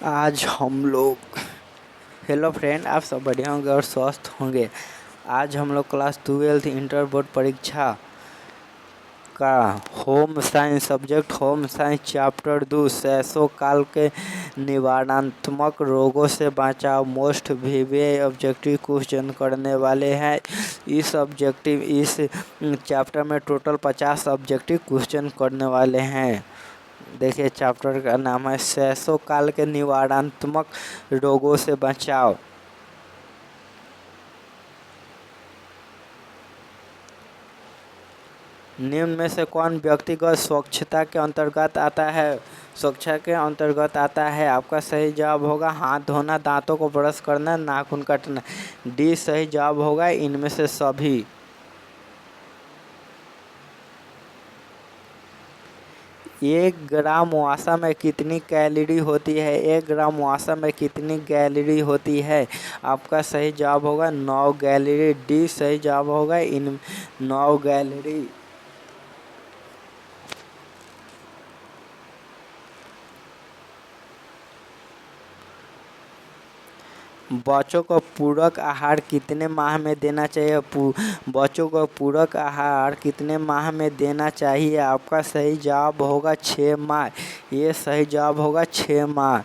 आज हम लोग हेलो फ्रेंड, आप सब बढ़िया होंगे और स्वस्थ होंगे। आज हम लोग क्लास 12 इंटर बोर्ड परीक्षा का home science subject home science chapter 2 सैसो काल के निवारणात्मक रोगों से बचाव मोस्ट वीवीआई ऑब्जेक्टिव क्वेश्चन करने वाले हैं। इस चैप्टर में टोटल 50 ऑब्जेक्टिव क्वेश्चन करने वाले हैं। देखिए, चैप्टर का नाम है सैसो काल के निवारणात्मक रोगों से बचाव। निम्न में से कौन व्यक्तिगत स्वच्छता के अंतर्गत आता है? स्वच्छता के अंतर्गत आता है। आपका सही जवाब होगा हाथ धोना, दांतों को ब्रश करना, नाखून काटना। डी सही जवाब होगा इनमें से सभी। 1 ग्राम वसा में कितनी कैलोरी होती है? 1 ग्राम वसा में कितनी कैलोरी होती है? आपका सही जवाब होगा 9 कैलोरी। डी सही जवाब होगा इन 9 कैलोरी। बच्चों को पूरक आहार कितने माह में देना चाहिए? बच्चों को पूरक आहार कितने माह में देना चाहिए? आपका सही जवाब होगा 6 माह। ये सही जवाब होगा 6 माह।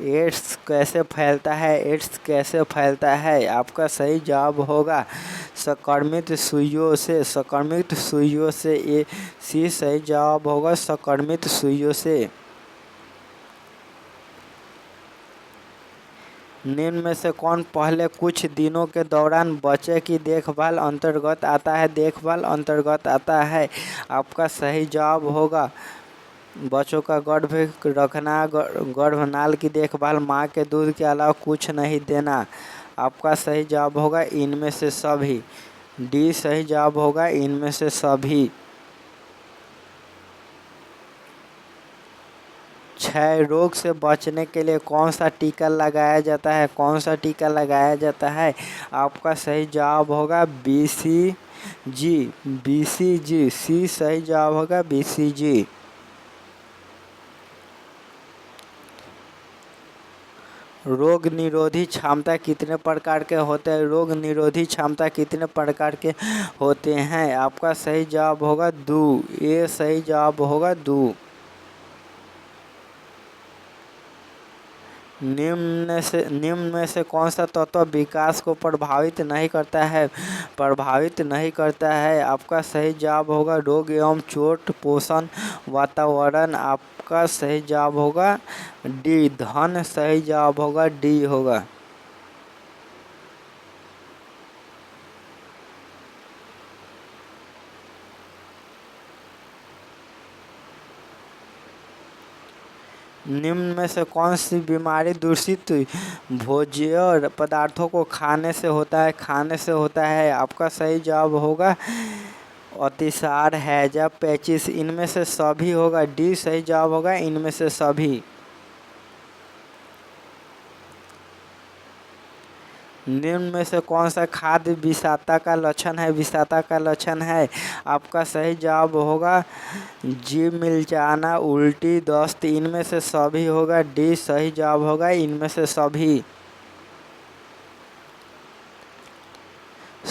एड्स कैसे फैलता है? एड्स कैसे फैलता है? आपका सही जवाब होगा संक्रमित सुइयों से। संक्रमित सुइयों से। ये सी सही जवाब होगा संक्रमित सुइयों से। निम्न में से कौन पहले कुछ दिनों के दौरान बच्चे की देखभाल अंतर्गत आता है? देखभाल अंतर्गत आता है। आपका सही जवाब होगा बच्चों का गर्भ रखना, गर्भनाल की देखभाल, माँ के दूध के अलावा कुछ नहीं देना। आपका सही जवाब होगा इनमें से सभी। डी सही जवाब होगा इनमें से सभी। क्षय रोग से बचने के लिए कौन सा टीका लगाया जाता है? कौन सा टीका लगाया जाता है? आपका सही जवाब होगा BCG। BCG सी सही जवाब होगा BCG। रोग निरोधी क्षमता कितने प्रकार के होते हैं? रोग निरोधी क्षमता कितने प्रकार के होते हैं? आपका सही जवाब होगा 2। ये सही जवाब होगा 2। निम्न में से कौन सा तत्व विकास को प्रभावित नहीं करता है? प्रभावित नहीं करता है। आपका सही जवाब होगा रोग एवं चोट, पोषण, वातावरण। आपका सही जवाब होगा डी। धन सही जवाब होगा डी होगा। निम्न में से कौन सी बीमारी दूषित भोज्य पदार्थों को खाने से होता है? खाने से होता है। आपका सही जवाब होगा अतिसार, हैजा, पेचिस। इनमें से सभी होगा। डी सही जवाब होगा इनमें से सभी। निम्न में से कौन सा खाद्य विषाक्तता का लक्षण है? विषाक्तता का लक्षण है। आपका सही जवाब होगा जी मिर्चाना, उल्टी, दस्त। इनमें से सभी होगा। डी सही जवाब होगा इनमें से सभी।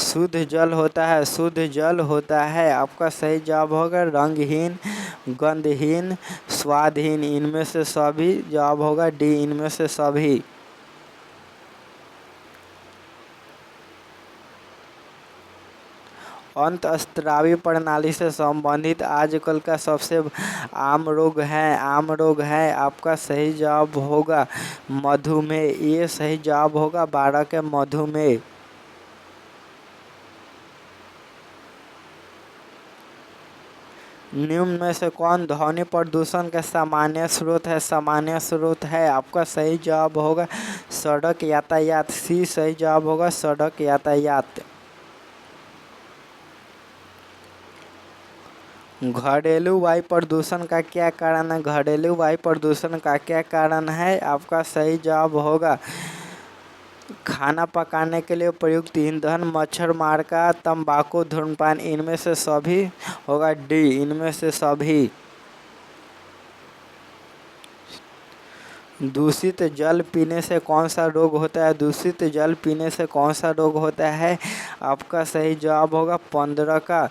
शुद्ध जल होता है। शुद्ध जल होता है। आपका सही जवाब होगा रंगहीन, गंधहीन, स्वादहीन। इनमें से सभी जवाब होगा डी इनमें से सभी। अंतःस्रावी प्रणाली से संबंधित आजकल का सबसे आम रोग है। आपका सही जवाब होगा मधुमेह। ये सही जवाब होगा 12 के मधुमेह। निम्न में से कौन ध्वनि प्रदूषण का सामान्य स्रोत है? सामान्य स्रोत है। आपका सही जवाब होगा सड़क यातायात। सी सही जवाब होगा सड़क यातायात। घरेलू वायु प्रदूषण का क्या कारण है? घरेलू वायु प्रदूषण का क्या कारण है? आपका सही जवाब होगा खाना पकाने के लिए प्रयुक्त ईंधन, मच्छर मार का, तंबाकू, धूम्रपान। इनमें से सभी होगा डी इनमें से सभी। दूषित जल पीने से कौन सा रोग होता है? दूषित जल पीने से कौन सा रोग होता है? आपका सही जवाब होगा 15 का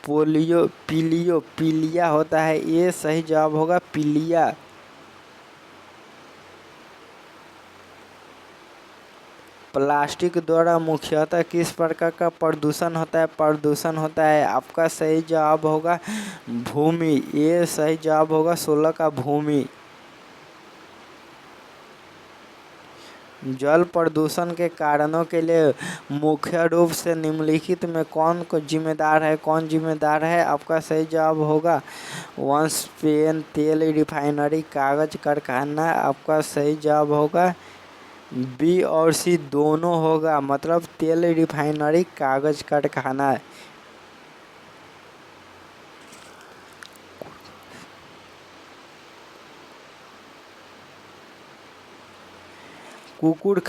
पीलिया होता है। ये सही जवाब होगा पीलिया। प्लास्टिक द्वारा मुख्यतः किस प्रकार का प्रदूषण होता है? प्रदूषण होता है। आपका सही जवाब होगा भूमि। ये सही जवाब होगा 16 का भूमि। जल प्रदूषण के कारणों के लिए मुख्य रूप से निम्नलिखित में कौन जिम्मेदार है? कौन जिम्मेदार है? आपका सही जवाब होगा वंश पेन, तेल रिफाइनरी, कागज कारखाना। आपका सही जवाब होगा बी और सी दोनों होगा, मतलब तेल रिफाइनरी, कागज कारखाना। कुकुर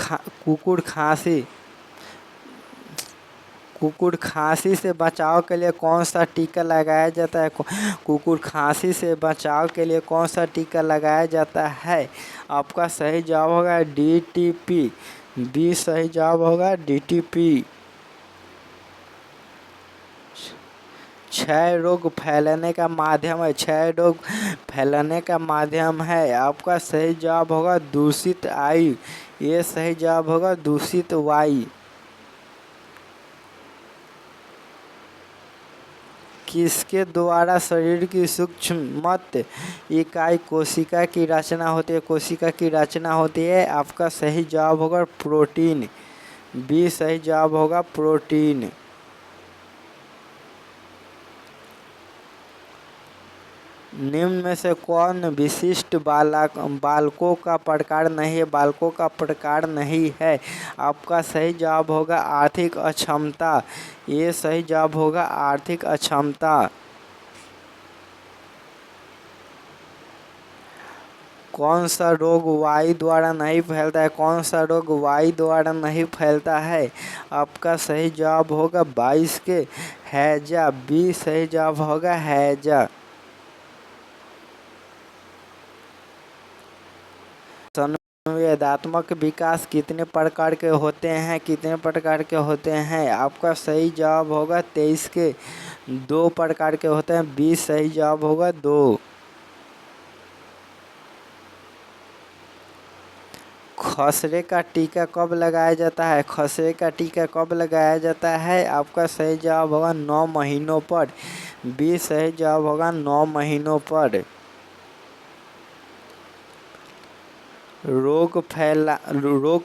खांसी से बचाव के लिए कौन सा टीका लगाया जाता है? कुकुर खांसी से बचाव के लिए कौन सा टीका लगाया जाता है? आपका सही जवाब होगा DTP। बी सही जवाब होगा DTP। क्षय रोग फैलने का माध्यम है। क्षय रोग फैलने का माध्यम है। आपका सही जवाब होगा दूषित वायु। ये सही जवाब होगा दूषित वायु। किसके द्वारा शरीर की सूक्ष्म इकाई कोशिका की रचना होती है? कोशिका की रचना होती है। आपका सही जवाब होगा प्रोटीन। बी सही जवाब होगा प्रोटीन। निम्न में से कौन विशिष्ट बालकों का प्रकार नहीं है? बालकों का प्रकार नहीं है। आपका सही जवाब होगा आर्थिक अक्षमता। ये सही जवाब होगा आर्थिक अक्षमता। कौन सा रोग वायु द्वारा नहीं फैलता है? कौन सा रोग वायु द्वारा नहीं फैलता है? आपका सही जवाब होगा 22 के हैजा। बी सही जवाब होगा हैजा। संवेदनात्मक विकास कितने प्रकार के होते हैं? कितने प्रकार के होते हैं? आपका सही जवाब होगा 23 के 2 प्रकार के होते हैं। बी सही जवाब होगा 2। खसरे का टीका कब लगाया जाता है? खसरे का टीका कब लगाया जाता है? आपका सही जवाब होगा 9 महीनों पर। बी सही जवाब होगा 9 महीनों पर। रोग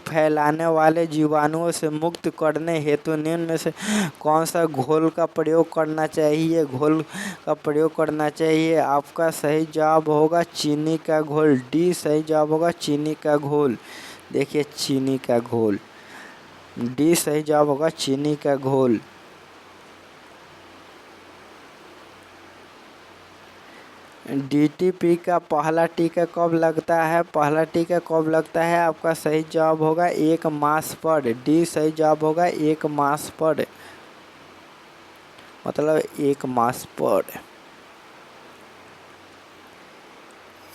फैलाने वाले जीवाणुओं से मुक्त करने हेतु निम्न में से कौन सा घोल का प्रयोग करना चाहिए? घोल का प्रयोग करना चाहिए। आपका सही जवाब होगा चीनी का घोल। डी सही जवाब होगा चीनी का घोल। देखिए चीनी का घोल। डी सही जवाब होगा चीनी का घोल। DTP का पहला टीका कब लगता है? पहला टीका कब लगता है? आपका सही जवाब होगा 1 मास पर। डी सही जवाब होगा 1 मास पर, मतलब 1 मास पर।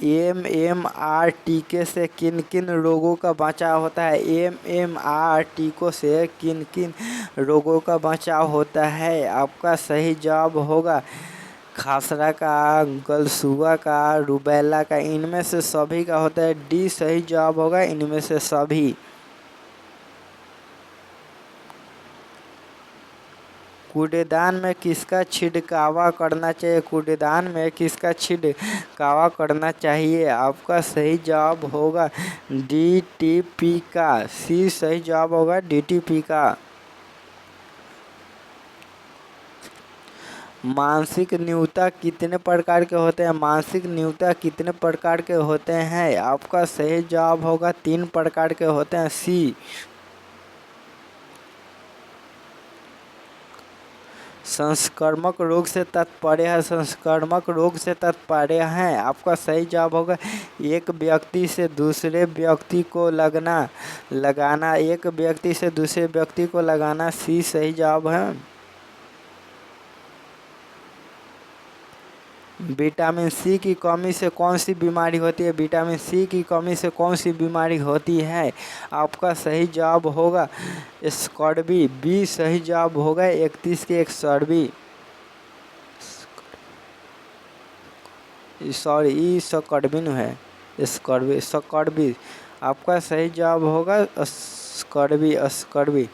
MMR टीके से किन किन रोगों का बचाव होता है? MMR टीकों से किन किन रोगों का बचाव होता है? आपका सही जवाब होगा खासरा का, गलसुआ का, रूबेला का। इनमें से सभी का होता है। डी सही जवाब होगा इनमें से सभी। कूड़ेदान में किसका छिड़कावा करना चाहिए? कूड़ेदान में किसका छिड़कावा करना चाहिए? आपका सही जवाब होगा DTP का। सी सही जवाब होगा DTP का। मानसिक न्यूनता कितने प्रकार के होते हैं? मानसिक न्यूनता कितने प्रकार के होते हैं? आपका सही जवाब होगा 3 प्रकार के होते हैं। सी। संक्रामक रोग से तात्पर्य है। संक्रामक रोग से तात्पर्य है। आपका सही जवाब होगा एक व्यक्ति से दूसरे व्यक्ति को लगाना। एक व्यक्ति से दूसरे व्यक्ति को लगाना। सी सही जवाब है। विटामिन सी की कमी से कौन सी बीमारी होती है? विटामिन सी की कमी से कौन सी बीमारी होती है? आपका सही जवाब होगा स्कर्वी। बी सही जवाब होगा 31 के 1 सॉरी ई स्कर्वी है, स्कर्वी। आपका सही जवाब होगा स्कर्वी।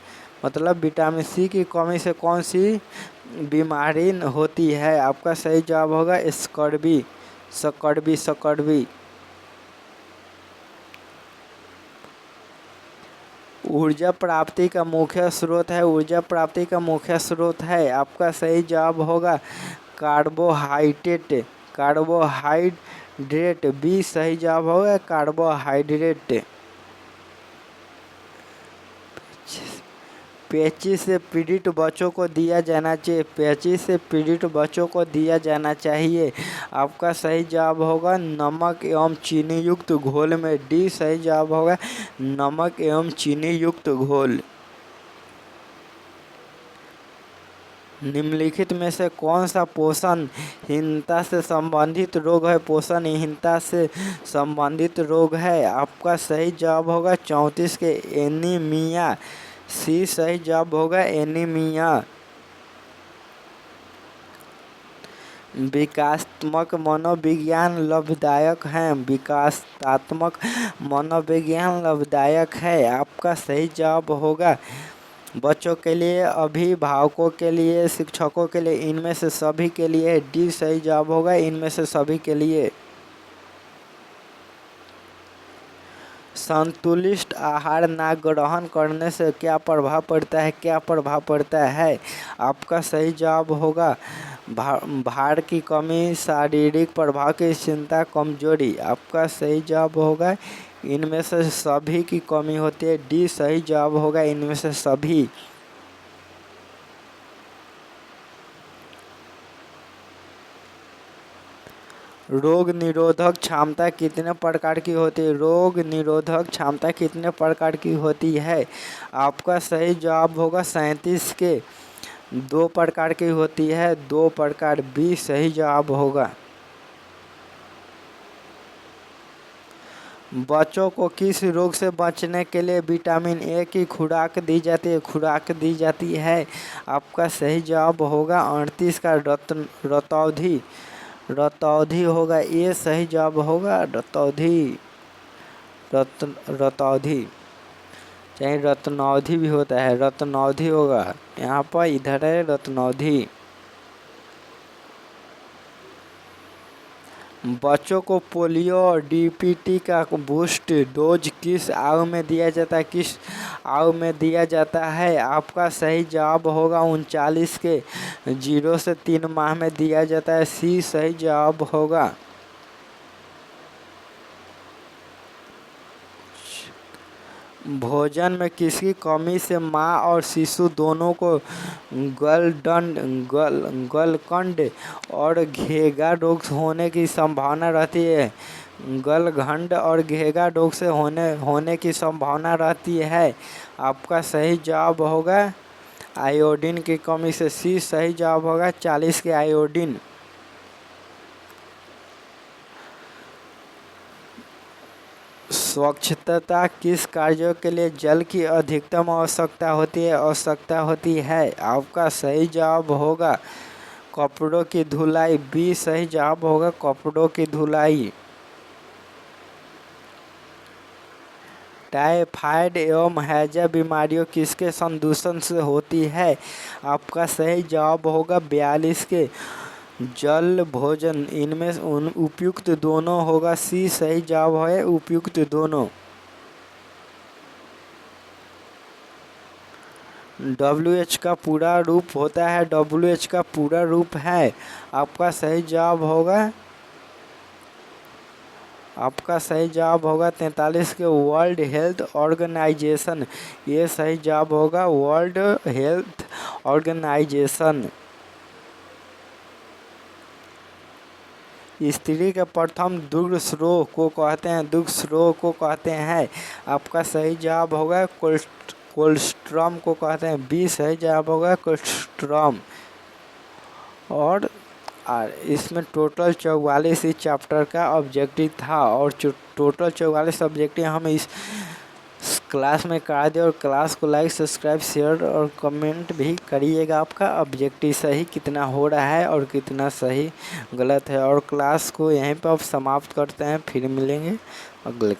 मतलब विटामिन सी की कमी से कौन सी बीमारी होती है? आपका सही जवाब होगा स्कर्वी। ऊर्जा प्राप्ति का मुख्य स्रोत है। आपका सही जवाब होगा कार्बोहाइड्रेट। बी सही जवाब होगा कार्बोहाइड्रेट। पेचिश से पीड़ित बच्चों को दिया जाना चाहिए। आपका सही जवाब होगा नमक एवं चीनी युक्त घोल में। डी सही जवाब होगा नमक एवं चीनी युक्त घोल। निम्नलिखित में से कौन सा पोषणहीनता से संबंधित रोग है? आपका सही जवाब होगा 34 के एनीमिया। सी सही जवाब होगा एनीमिया। विकासात्मक मनोविज्ञान लाभदायक है। आपका सही जवाब होगा बच्चों के लिए, अभिभावकों के लिए, शिक्षकों के लिए, इनमें से सभी के लिए। डी सही जवाब होगा इनमें से सभी के लिए। संतुलित आहार ना ग्रहण करने से क्या प्रभाव पड़ता है? आपका सही जवाब होगा भार की कमी, शारीरिक प्रभाव की चिंता, कमजोरी। आपका सही जवाब होगा इनमें से सभी की कमी होती है। डी सही जवाब होगा इनमें से सभी। रोग निरोधक क्षमता कितने प्रकार की होती है? आपका सही जवाब होगा 37 के 2 प्रकार की होती है। 2 प्रकार। बी सही जवाब होगा। बच्चों को किस रोग से बचने के लिए विटामिन ए की खुराक दी जाती है? आपका सही जवाब होगा 38 का रतौधी होगा। ये सही जवाब होगा रतौधी। चाहे रत्नौधी भी होता है, रत्नौधी होगा। यहाँ पर इधर है रत्नौधी। बच्चों को पोलियो और डीपीटी का बूस्ट डोज किस आयु में दिया जाता है? आपका सही जवाब होगा 39 के 0 से 3 माह में दिया जाता है। सी सही जवाब होगा। भोजन में किसकी कमी से मां और शिशु दोनों को गलकंड और घेगा रोग होने की संभावना रहती है? गलघंड और घेगा रोग से होने की संभावना रहती है। आपका सही जवाब होगा आयोडीन की कमी से। सी सही जवाब होगा 40 के आयोडीन। स्वच्छता किस कार्यों के लिए जल की अधिकतम आवश्यकता होती है? आपका सही जवाब होगा कपड़ों की धुलाई। बी सही जवाब होगा कपड़ों की धुलाई। टाइफाइड एवं हैजा बीमारियों किसके संदूषण से होती है? आपका सही जवाब होगा 42 के जल भोजन। इनमें उपयुक्त दोनों होगा। सी सही जवाब है उपयुक्त दोनों। WH का पूरा रूप होता है। WH का पूरा रूप है। आपका सही जवाब होगा 43 के वर्ल्ड हेल्थ ऑर्गेनाइजेशन। ये सही जवाब होगा वर्ल्ड हेल्थ ऑर्गेनाइजेशन। स्त्री के प्रथम दुग्धस्राव को कहते हैं। आपका सही जवाब होगा कोलेस्ट्रम को कहते हैं। बी सही जवाब होगा कोलेस्ट्रम। और और इसमें टोटल 44 इस चैप्टर का ऑब्जेक्टिव था और टोटल 44 ऑब्जेक्टिव हम इस क्लास में करा दे। और क्लास को लाइक सब्सक्राइब शेयर और कमेंट भी करिएगा आपका ऑब्जेक्टिव सही कितना हो रहा है और कितना सही गलत है। और क्लास को यहीं पर अब समाप्त करते हैं, फिर मिलेंगे अगले